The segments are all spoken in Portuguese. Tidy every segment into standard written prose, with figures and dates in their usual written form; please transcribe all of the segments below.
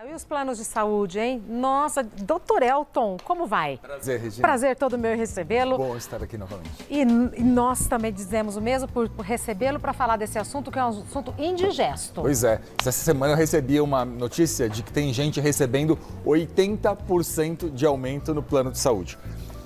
E os planos de saúde, hein? Nossa, doutor Elton, como vai? Prazer, Regina. Prazer todo meu em recebê-lo. Bom estar aqui novamente. E nós também dizemos o mesmo por recebê-lo para falar desse assunto, que é um assunto indigesto. Pois é. Essa semana eu recebi uma notícia de que tem gente recebendo 80% de aumento no plano de saúde.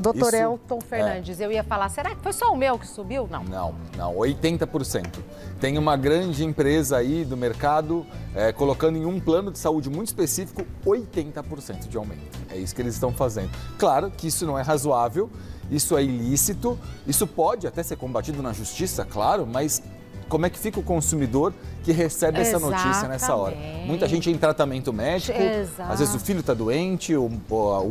Doutor Elton Fernandes, eu ia falar, será que foi só o meu que subiu? Não. Não, 80%. Tem uma grande empresa aí do mercado colocando em um plano de saúde muito específico 80% de aumento. É isso que eles estão fazendo. Claro que isso não é razoável, isso é ilícito, isso pode até ser combatido na justiça, claro, mas como é que fica o consumidor que recebe essa notícia nessa hora? Muita gente em tratamento médico, às vezes o filho está doente, o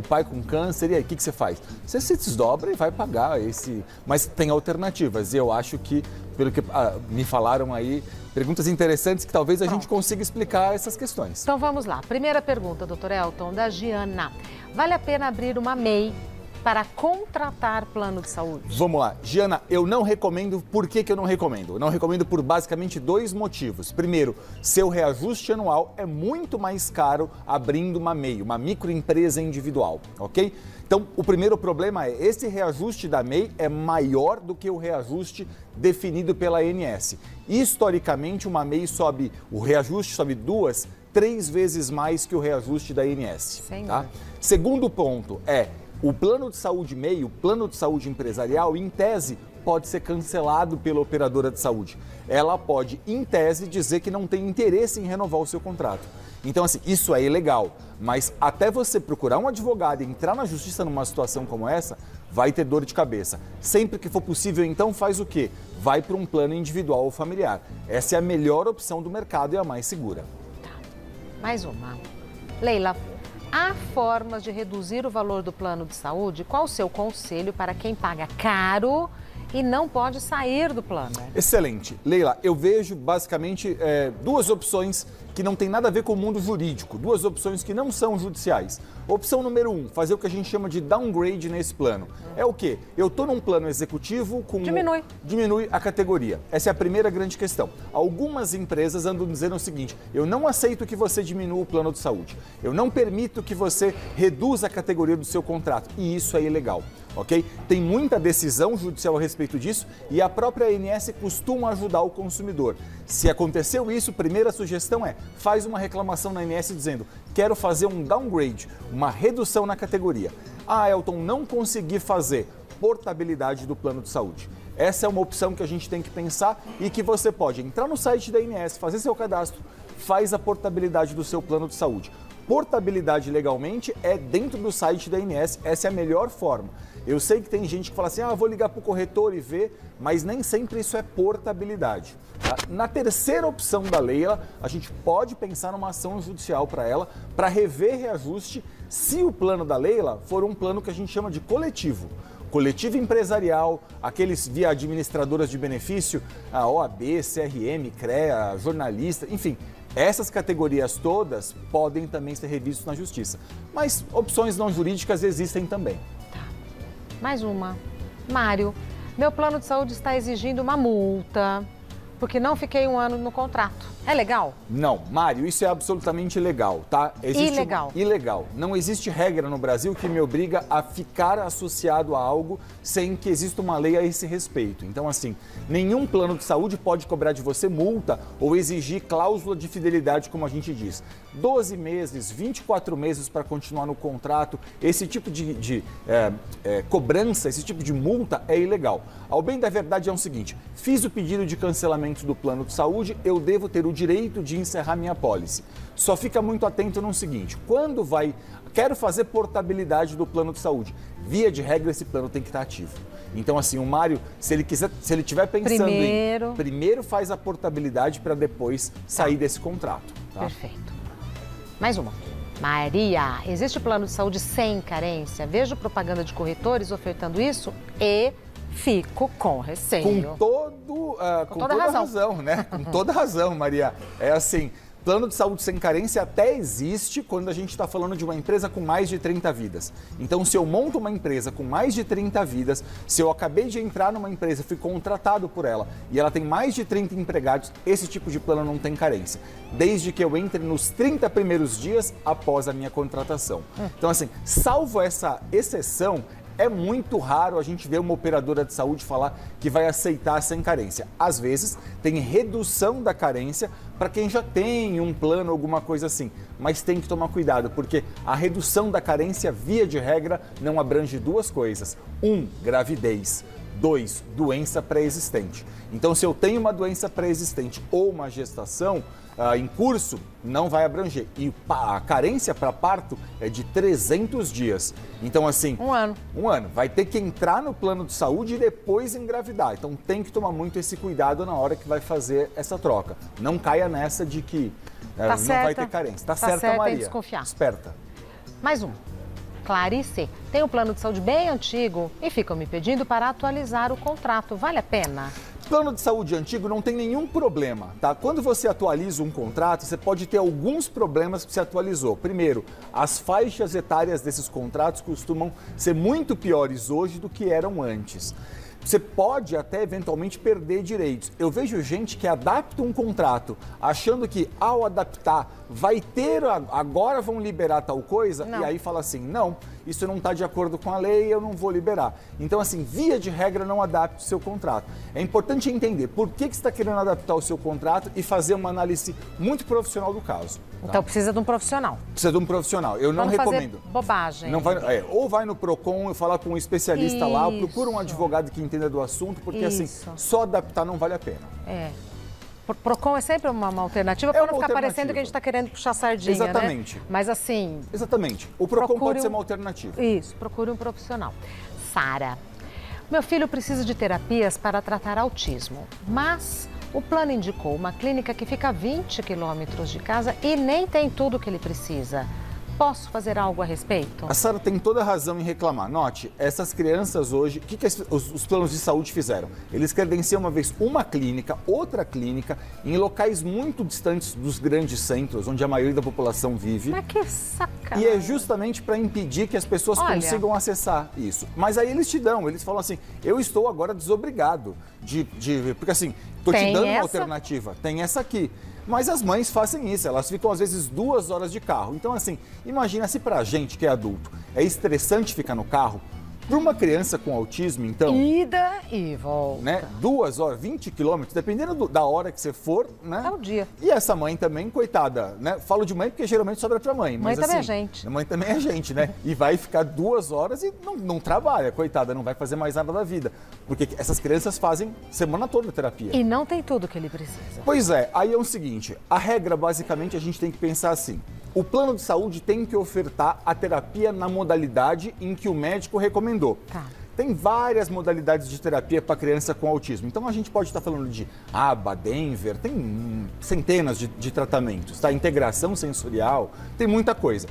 pai com câncer, e aí o que você faz? Você se desdobra e vai pagar esse... Mas tem alternativas, e eu acho que, pelo que me falaram aí, perguntas interessantes que talvez a gente consiga explicar essas questões. Então vamos lá. Primeira pergunta, doutor Elton, da Giana. Vale a pena abrir uma MEI para contratar plano de saúde? Vamos lá. Giana, eu não recomendo. Por que eu não recomendo? Eu não recomendo por basicamente dois motivos. Primeiro, seu reajuste anual é muito mais caro abrindo uma MEI, uma microempresa individual, ok? Então, o primeiro problema é esse reajuste da MEI é maior do que o reajuste definido pela ANS. Historicamente, uma MEI sobe, o reajuste sobe 2, 3 vezes mais que o reajuste da ANS. Tá? Segundo ponto é o plano de saúde MEI, o plano de saúde empresarial, em tese, pode ser cancelado pela operadora de saúde. Ela pode, em tese, dizer que não tem interesse em renovar o seu contrato. Então, assim, isso é ilegal, mas até você procurar um advogado e entrar na justiça numa situação como essa, vai ter dor de cabeça. Sempre que for possível, então, faz o quê? Vai para um plano individual ou familiar. Essa é a melhor opção do mercado e a mais segura. Tá. Mais uma. Leila, há formas de reduzir o valor do plano de saúde? Qual o seu conselho para quem paga caro e não pode sair do plano? Excelente. Leila, eu vejo basicamente duas opções que não tem nada a ver com o mundo jurídico, duas opções que não são judiciais. Opção número 1, fazer o que a gente chama de downgrade nesse plano. É o quê? Eu estou num plano executivo com... Diminui a categoria. Essa é a primeira grande questão. Algumas empresas andam dizendo o seguinte, eu não aceito que você diminua o plano de saúde. Eu não permito que você reduza a categoria do seu contrato. E isso é ilegal. Ok? Tem muita decisão judicial a respeito disso e a própria ANS costuma ajudar o consumidor. Se aconteceu isso, primeira sugestão é, faz uma reclamação na ANS dizendo, quero fazer um downgrade, uma redução na categoria. Ah, Elton, não consegui fazer portabilidade do plano de saúde. Essa é uma opção que a gente tem que pensar e que você pode entrar no site da ANS, fazer seu cadastro, faz a portabilidade do seu plano de saúde. Portabilidade legalmente é dentro do site da ANS, essa é a melhor forma. Eu sei que tem gente que fala assim, vou ligar para o corretor e ver, mas nem sempre isso é portabilidade. Tá? Na terceira opção da Leila, a gente pode pensar numa ação judicial para ela, para rever reajuste, se o plano da Leila for um plano que a gente chama de coletivo. Coletivo empresarial, aqueles via administradoras de benefício, a OAB, CRM, CREA, jornalista, enfim, essas categorias todas podem também ser revistas na justiça. Mas opções não jurídicas existem também. Tá. Mais uma. Mário, meu plano de saúde está exigindo uma multa, porque não fiquei um ano no contrato. É legal? Não, Mário, isso é absolutamente ilegal, tá? Ilegal. Ilegal. Não existe regra no Brasil que me obriga a ficar associado a algo sem que exista uma lei a esse respeito. Então, assim, nenhum plano de saúde pode cobrar de você multa ou exigir cláusula de fidelidade, como a gente diz. 12 meses, 24 meses para continuar no contrato, esse tipo de cobrança, esse tipo de multa é ilegal. Ao bem da verdade é o seguinte, fiz o pedido de cancelamento do plano de saúde, eu devo ter o direito de encerrar minha pólice. Só fica muito atento no seguinte, quero fazer portabilidade do plano de saúde, via de regra esse plano tem que estar ativo. Então assim, o Mário, se ele estiver pensando primeiro faz a portabilidade para depois sair desse contrato. Tá? Perfeito. Mais uma. Maria, existe plano de saúde sem carência? Vejo propaganda de corretores ofertando isso e fico com receio. Com toda razão, né? Com toda razão, Maria. É assim, plano de saúde sem carência até existe quando a gente está falando de uma empresa com mais de 30 vidas. Então, se eu monto uma empresa com mais de 30 vidas, se eu acabei de entrar numa empresa, fui contratado por ela e ela tem mais de 30 empregados, esse tipo de plano não tem carência. Desde que eu entre nos 30 primeiros dias após a minha contratação. Então, assim, salvo essa exceção, é muito raro a gente ver uma operadora de saúde falar que vai aceitar sem carência. Às vezes, tem redução da carência para quem já tem um plano, alguma coisa assim. Mas tem que tomar cuidado, porque a redução da carência, via de regra, não abrange duas coisas. 1, gravidez. 2, doença pré-existente. Então, se eu tenho uma doença pré-existente ou uma gestação em curso, não vai abranger. E a carência para parto é de 300 dias. Então, assim... Um ano. Um ano. Vai ter que entrar no plano de saúde e depois engravidar. Então, tem que tomar muito esse cuidado na hora que vai fazer essa troca. Não caia nessa de que não vai ter carência. Tá certa, Maria. Tem que desconfiar. Esperta. Mais um. Clarice, tem um plano de saúde bem antigo e ficam me pedindo para atualizar o contrato. Vale a pena? Plano de saúde antigo não tem nenhum problema, tá? Quando você atualiza um contrato, você pode ter alguns problemas que você atualizou. Primeiro, as faixas etárias desses contratos costumam ser muito piores hoje do que eram antes. Você pode até eventualmente perder direitos. Eu vejo gente que adapta um contrato achando que ao adaptar vai ter, agora vão liberar tal coisa, não. E aí fala assim, não, isso não está de acordo com a lei, eu não vou liberar. Então, assim, via de regra, não adapte o seu contrato. É importante entender por que você está querendo adaptar o seu contrato e fazer uma análise muito profissional do caso. Tá? Então precisa de um profissional. Precisa de um profissional. Eu não recomendo. Fazer bobagem. Não vai, ou vai no Procon e falar com um especialista lá, ou procura um advogado que entenda do assunto, porque assim, só adaptar não vale a pena. É. Procon é sempre uma alternativa para não ficar parecendo que a gente está querendo puxar sardinha, exatamente. Né? Mas assim... Exatamente. O Procon pode ser uma alternativa. Isso, procure um profissional. Sara, meu filho precisa de terapias para tratar autismo, mas o plano indicou uma clínica que fica a 20 quilômetros de casa e nem tem tudo o que ele precisa. Posso fazer algo a respeito? A Sara tem toda a razão em reclamar. Note, essas crianças hoje, o que os planos de saúde fizeram? Eles credenciam uma vez uma clínica, outra clínica, em locais muito distantes dos grandes centros, onde a maioria da população vive. Mas que sacanagem. E é justamente para impedir que as pessoas consigam acessar isso. Mas aí eles te dão, eles falam assim, eu estou agora desobrigado porque assim, estou te dando uma alternativa, tem essa aqui. Mas as mães fazem isso, elas ficam às vezes 2 horas de carro. Então assim, imagina se pra gente que é adulto é estressante ficar no carro, para uma criança com autismo, então... Ida e volta. Né? 2 horas, 20 quilômetros, dependendo da hora que você for, né? É o dia. E essa mãe também, coitada, né? Falo de mãe porque geralmente sobra pra mãe. Mãe mas, também assim, é gente. Mãe também é gente, né? E vai ficar 2 horas e não trabalha, coitada, não vai fazer mais nada da vida. Porque essas crianças fazem semana toda terapia. E não tem tudo que ele precisa. Pois é, aí é o seguinte, a regra basicamente a gente tem que pensar assim, o plano de saúde tem que ofertar a terapia na modalidade em que o médico recomendou. Tá. Tem várias modalidades de terapia para criança com autismo. Então a gente pode estar falando de ABA, Denver, tem centenas de tratamentos, tá? Integração sensorial, tem muita coisa.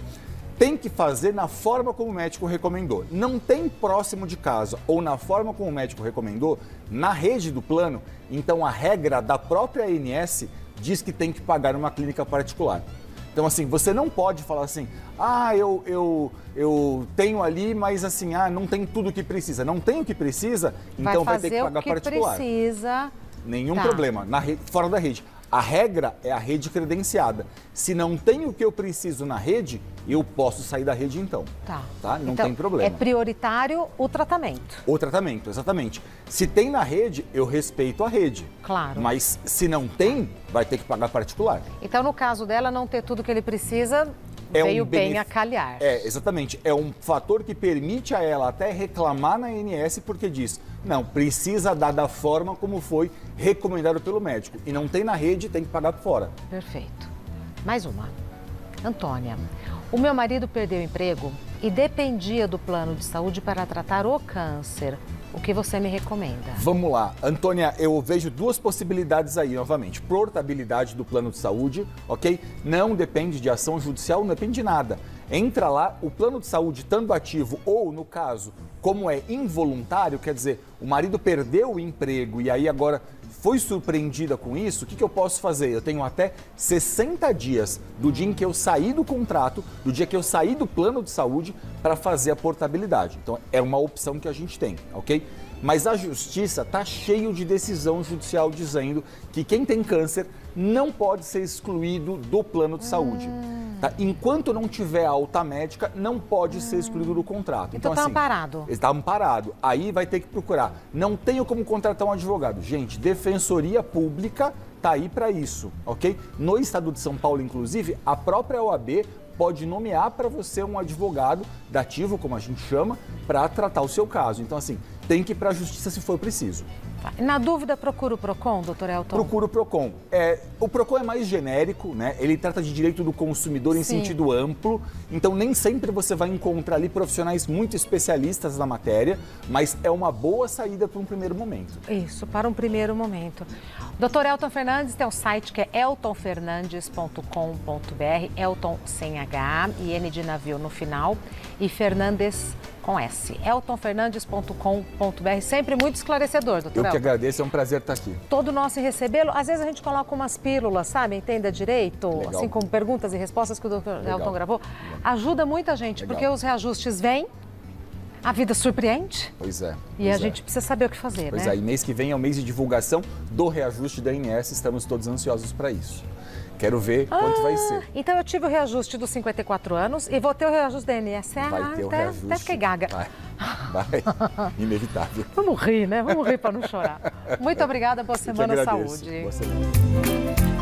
Tem que fazer na forma como o médico recomendou. Não tem próximo de casa ou na forma como o médico recomendou, na rede do plano, então a regra da própria ANS diz que tem que pagar uma clínica particular. Então, assim, você não pode falar assim, eu tenho ali, mas assim, não tem tudo o que precisa. Não tem o que precisa, então vai ter que pagar particular. Precisa. Nenhum problema, fora da rede. A regra é a rede credenciada. Se não tem o que eu preciso na rede, eu posso sair da rede então. Tá? Não tem problema. É prioritário o tratamento. O tratamento, exatamente. Se tem na rede, eu respeito a rede. Claro. Mas se não tem, vai ter que pagar particular. Então, no caso dela, não ter tudo que ele precisa... Veio bem a calhar. Exatamente. É um fator que permite a ela até reclamar na ANS porque diz, não, precisa dar da forma como foi recomendado pelo médico. E não tem na rede, tem que pagar por fora. Perfeito. Mais uma. Antônia, o meu marido perdeu o emprego e dependia do plano de saúde para tratar o câncer. O que você me recomenda? Vamos lá. Antônia, eu vejo 2 possibilidades aí, novamente. Portabilidade do plano de saúde, ok? Não depende de ação judicial, não depende de nada. Entra lá, o plano de saúde estando ativo ou, no caso, como é involuntário, quer dizer, o marido perdeu o emprego e aí agora foi surpreendida com isso, o que eu posso fazer? Eu tenho até 60 dias do dia em que eu saí do contrato, do dia que eu saí do plano de saúde para fazer a portabilidade. Então, é uma opção que a gente tem, ok? Mas a justiça está cheio de decisão judicial dizendo que quem tem câncer não pode ser excluído do plano de saúde. Tá? Enquanto não tiver alta médica, não pode ser excluído do contrato. Então está amparado. Está amparado. Aí vai ter que procurar. Não tenho como contratar um advogado. Gente, Defensoria Pública está aí para isso, ok? No estado de São Paulo, inclusive, a própria OAB pode nomear para você um advogado dativo, como a gente chama, para tratar o seu caso. Então, assim, tem que ir para a justiça se for preciso. Na dúvida, procura o PROCON, doutor Elton? Procura o PROCON. O PROCON é mais genérico, né? Ele trata de direito do consumidor em sentido amplo, então nem sempre você vai encontrar ali profissionais muito especialistas na matéria, mas é uma boa saída para um primeiro momento. Isso, para um primeiro momento. Doutor Elton Fernandes tem um site que é eltonfernandes.com.br, Elton sem H e N de navio no final, e Fernandes com S. eltonfernandes.com.br, sempre muito esclarecedor, doutor Elton. Eu que agradeço, é um prazer estar aqui. Todo nosso em recebê-lo. Às vezes a gente coloca umas pílulas, sabe? Entenda direito, Legal. assim como perguntas e respostas que o doutor Elton gravou. Ajuda muita gente, porque os reajustes vêm, a vida surpreende. Pois é. E a gente precisa saber o que fazer, né? Pois é, e mês que vem é o mês de divulgação do reajuste da INSS, estamos todos ansiosos para isso. Quero ver quanto vai ser. Então eu tive o reajuste dos 54 anos e vou ter o reajuste da INSS. Vai ter o reajuste. Até fiquei gaga. Vai. Inevitável. Vamos rir, né? Vamos rir para não chorar. Muito obrigada, boa semana, saúde. Boa semana.